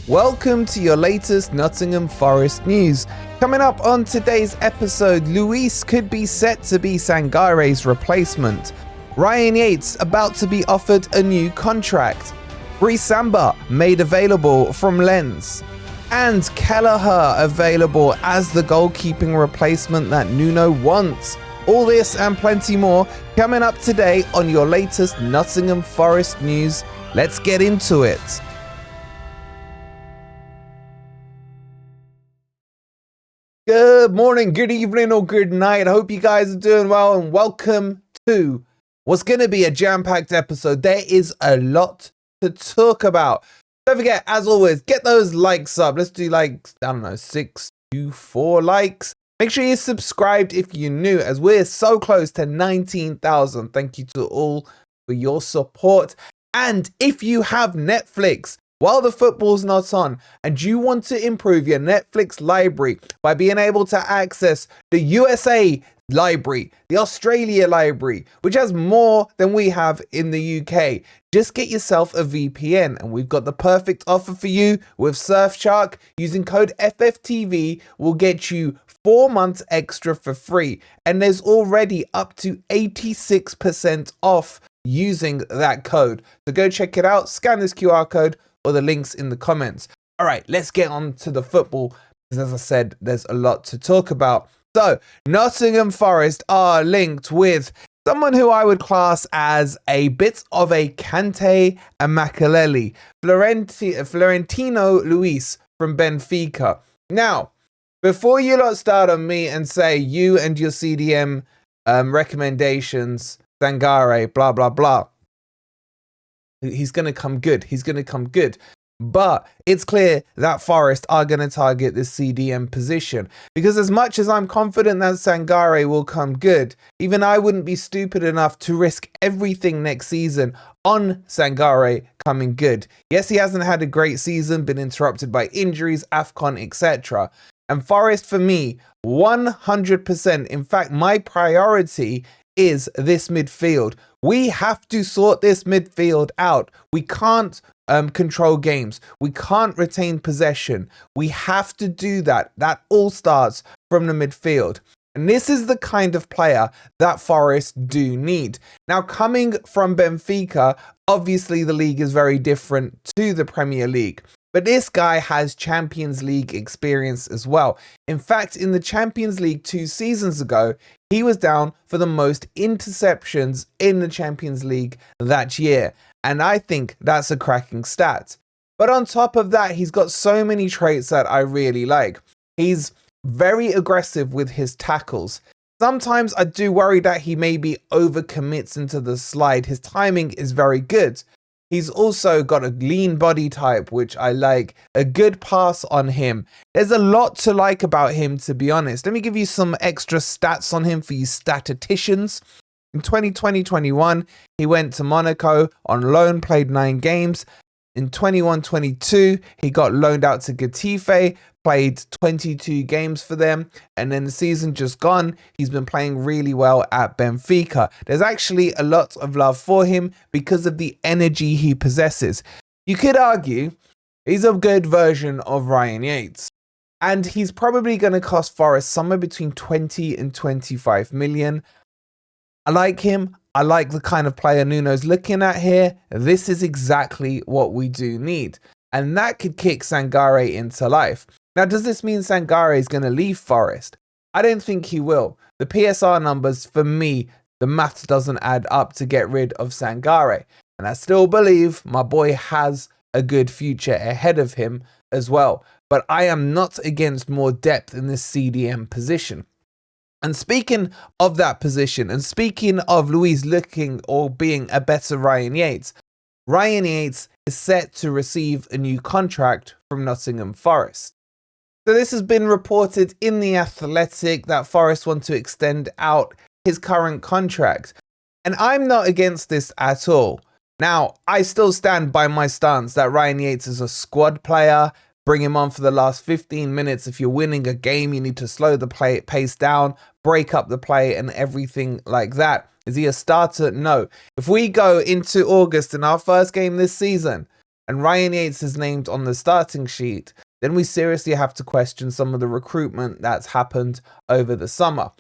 Welcome to your latest Nottingham Forest news. Coming up on today's episode, Luís could be set to be Sangare's replacement. Ryan Yates about to be offered a new contract. Samba made available from Lens. And Kelleher available as the goalkeeping replacement that Nuno wants. All this and plenty more coming up today on your latest Nottingham Forest news. Let's get into it. Good morning, good evening, or good night. I hope you guys are doing well, and welcome to what's going to be a jam-packed episode. There is a lot to talk about. Don't forget, as always, get those likes up. Let's do like, 6 to 4 likes. Make sure you're subscribed if you're new, as we're so close to 19,000. Thank you to all for your support. And if you have Netflix, while the football's not on, and you want to improve your Netflix library by being able to access the USA library, the Australia library, which has more than we have in the UK, just get yourself a VPN. And we've got the perfect offer for you with Surfshark. Using code FFTV will get you 4 months extra for free. And there's already up to 86% off using that code. So go check it out, scan this QR code, or the links in the comments. All right, let's get on to the football, because as I said, there's a lot to talk about. So, Nottingham Forest are linked with someone who I would class as a bit of a Kante and Makelele, Florentino Luís from Benfica. Now, before you lot start on me and say you and your CDM recommendations, Sangare, blah, blah, blah, he's going to come good. He's going to come good. But it's clear that Forest are going to target this CDM position, because as much as I'm confident that Sangare will come good, even I wouldn't be stupid enough to risk everything next season on Sangare coming good. Yes, he hasn't had a great season, been interrupted by injuries, AFCON, etc. And Forest, for me, 100%, in fact, my priority is this midfield. We have to sort this midfield out. We can't control games. We can't retain possession. We have to do that. That all starts from the midfield. And this is the kind of player that Forest do need. Now, coming from Benfica, obviously the league is very different to the Premier League. But this guy has Champions League experience as well. In fact, in the Champions League 2 seasons ago, he was down for the most interceptions in the Champions League that year. And I think that's a cracking stat. But on top of that, he's got so many traits that I really like. He's very aggressive with his tackles. Sometimes I do worry that he maybe overcommits into the slide. His timing is very good. He's also got a lean body type, which I like, a good pass on him. There's a lot to like about him, to be honest. Let me give you some extra stats on him for you statisticians. In 2020-21, he went to Monaco on loan, played 9 games. In 21-22, he got loaned out to Getafe, played 22 games for them, and then the season just gone, he's been playing really well at Benfica. There's actually a lot of love for him because of the energy he possesses. You could argue he's a good version of Ryan Yates, and he's probably going to cost Forest somewhere between 20 and 25 million. I like him. I like the kind of player Nuno's looking at here. This is exactly what we do need. And that could kick Sangare into life. Now, does this mean Sangare is going to leave Forest? I don't think he will. The PSR numbers, for me, the maths doesn't add up to get rid of Sangare. And I still believe my boy has a good future ahead of him as well. But I am not against more depth in this CDM position. And speaking of that position, and speaking of Luís looking or being a better Ryan Yates is set to receive a new contract from Nottingham Forest. So this has been reported in The Athletic that Forest want to extend out his current contract. And I'm not against this at all. Now, I still stand by my stance that Ryan Yates is a squad player. Bring him on for the last 15 minutes. If you're winning a game, you need to slow the pace down, break up the play and everything like that. Is he a starter? No. If we go into August in our first game this season, and Ryan Yates is named on the starting sheet, then we seriously have to question some of the recruitment that's happened over the summer.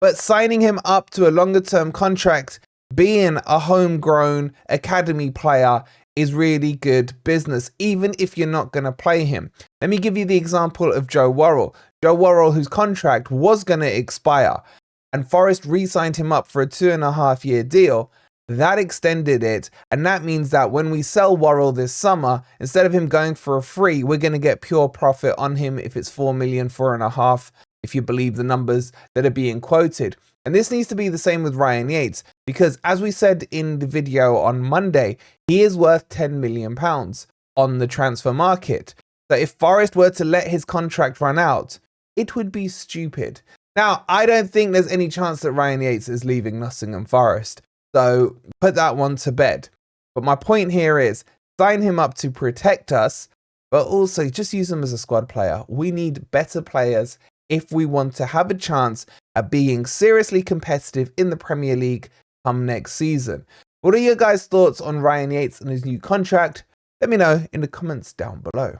But signing him up to a longer term contract, being a homegrown academy player, is really good business, even if you're not going to play him. Let me give you the example of Joe Worrell. Joe Worrell, whose contract was going to expire, and Forest re-signed him up for a 2.5-year deal. That extended it, and that means that when we sell Worrell this summer, instead of him going for a free, we're going to get pure profit on him if it's 4 million, 4.5, if you believe the numbers that are being quoted. And this needs to be the same with Ryan Yates, because as we said in the video on Monday, he is worth £10 million on the transfer market. So if Forest were to let his contract run out, it would be stupid. Now, I don't think there's any chance that Ryan Yates is leaving Nottingham Forest, so put that one to bed. But my point here is, sign him up to protect us, but also just use him as a squad player. We need better players if we want to have a chance at being seriously competitive in the Premier League come next season. What are your guys' thoughts on Ryan Yates and his new contract? Let me know in the comments down below.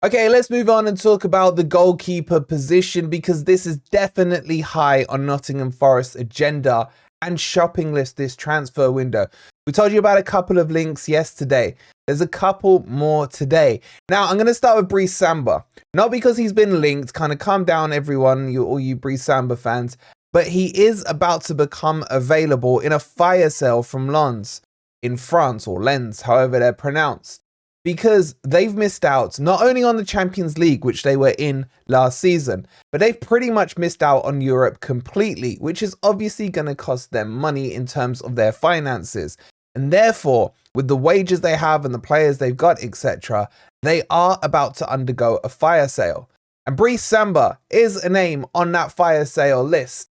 Okay, let's move on and talk about the goalkeeper position, because this is definitely high on Nottingham Forest's agenda and shopping list this transfer window. We told you about a couple of links yesterday. There's a couple more today. Now, I'm going to start with Brice Samba. Not because he's been linked, kind of calm down everyone, all you Brice Samba fans, but he is about to become available in a fire sale from Lens in France, or Lens, however they're pronounced, because they've missed out not only on the Champions League, which they were in last season, but they've pretty much missed out on Europe completely, which is obviously going to cost them money in terms of their finances. And therefore, with the wages they have and the players they've got, etc., they are about to undergo a fire sale. And Brice Samba is a name on that fire sale list.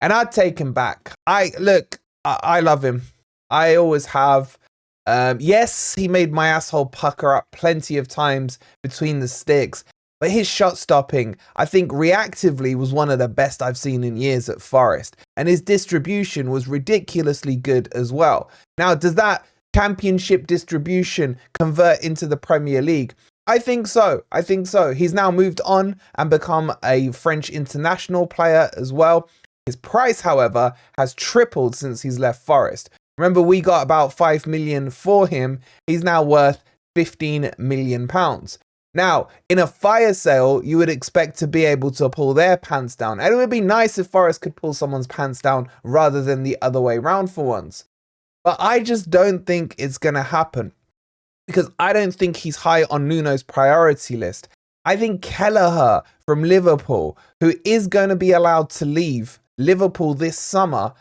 And I'd take him back. I love him. I always have. Yes, he made my asshole pucker up plenty of times between the sticks, but his shot stopping, I think reactively, was one of the best I've seen in years at Forest. And his distribution was ridiculously good as well. Now, does that championship distribution convert into the Premier League? I think so. I think so. He's now moved on and become a French international player as well. His price, however, has tripled since he's left Forest. Remember, we got about 5 million for him. He's now worth £15 million. Now, in a fire sale, you would expect to be able to pull their pants down. And it would be nice if Forest could pull someone's pants down rather than the other way around for once. But I just don't think it's going to happen, because I don't think he's high on Nuno's priority list. I think Kelleher from Liverpool, who is going to be allowed to leave Liverpool this summer,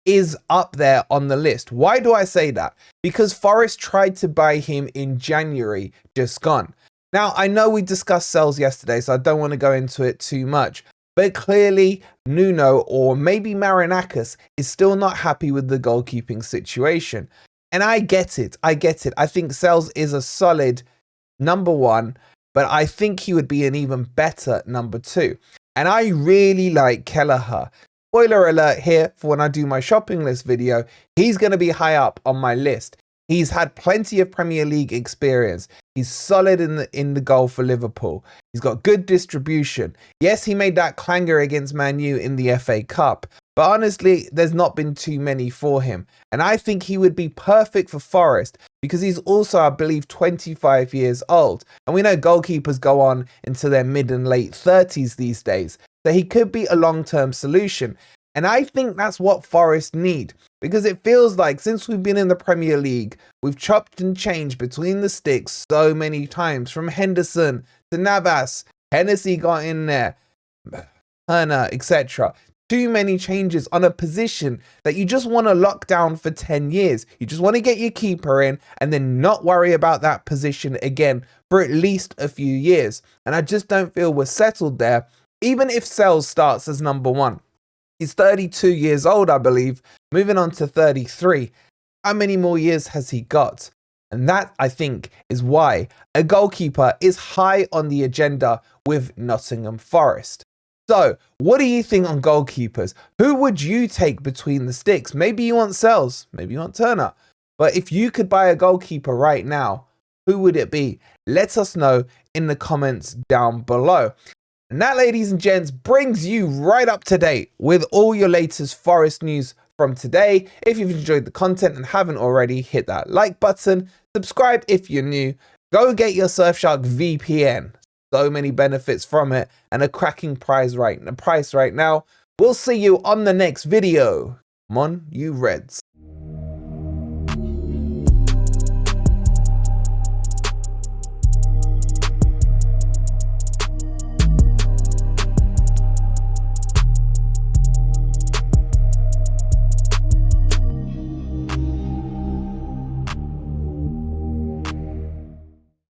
is up there on the list. Why do I say that? Because Forest tried to buy him in January, just gone. Now, I know we discussed sales yesterday, so I don't want to go into it too much. But clearly, Nuno, or maybe Marinakis, is still not happy with the goalkeeping situation. And I get it. I get it. I think Sales is a solid number one, but I think he would be an even better number two. And I really like Kelleher. Spoiler alert here for when I do my shopping list video, he's going to be high up on my list. He's had plenty of Premier League experience. He's solid in the goal for Liverpool. He's got good distribution. Yes, he made that clanger against Man U in the FA Cup, but honestly, there's not been too many for him. And I think he would be perfect for Forest, because he's also, I believe, 25 years old. And we know goalkeepers go on into their mid and late 30s these days. So he could be a long-term solution. And I think that's what Forest need, because it feels like since we've been in the Premier League, we've chopped and changed between the sticks so many times, from Henderson to Navas, Hennessy got in there, Turner, etc. Too many changes on a position that you just want to lock down for 10 years. You just want to get your keeper in and then not worry about that position again for at least a few years. And I just don't feel we're settled there, even if Sales starts as number one. He's 32 years old, I believe, moving on to 33. How many more years has he got? And that, I think, is why a goalkeeper is high on the agenda with Nottingham Forest. So, what do you think on goalkeepers? Who would you take between the sticks? Maybe you want Sales, maybe you want Turner. But if you could buy a goalkeeper right now, who would it be? Let us know in the comments down below. And that, ladies and gents, brings you right up to date with all your latest Forest news from today. If you've enjoyed the content and haven't already, hit that like button, subscribe if you're new, go get your Surfshark VPN. So many benefits from it and a cracking price right now. We'll see you on the next video. Come on, you Reds.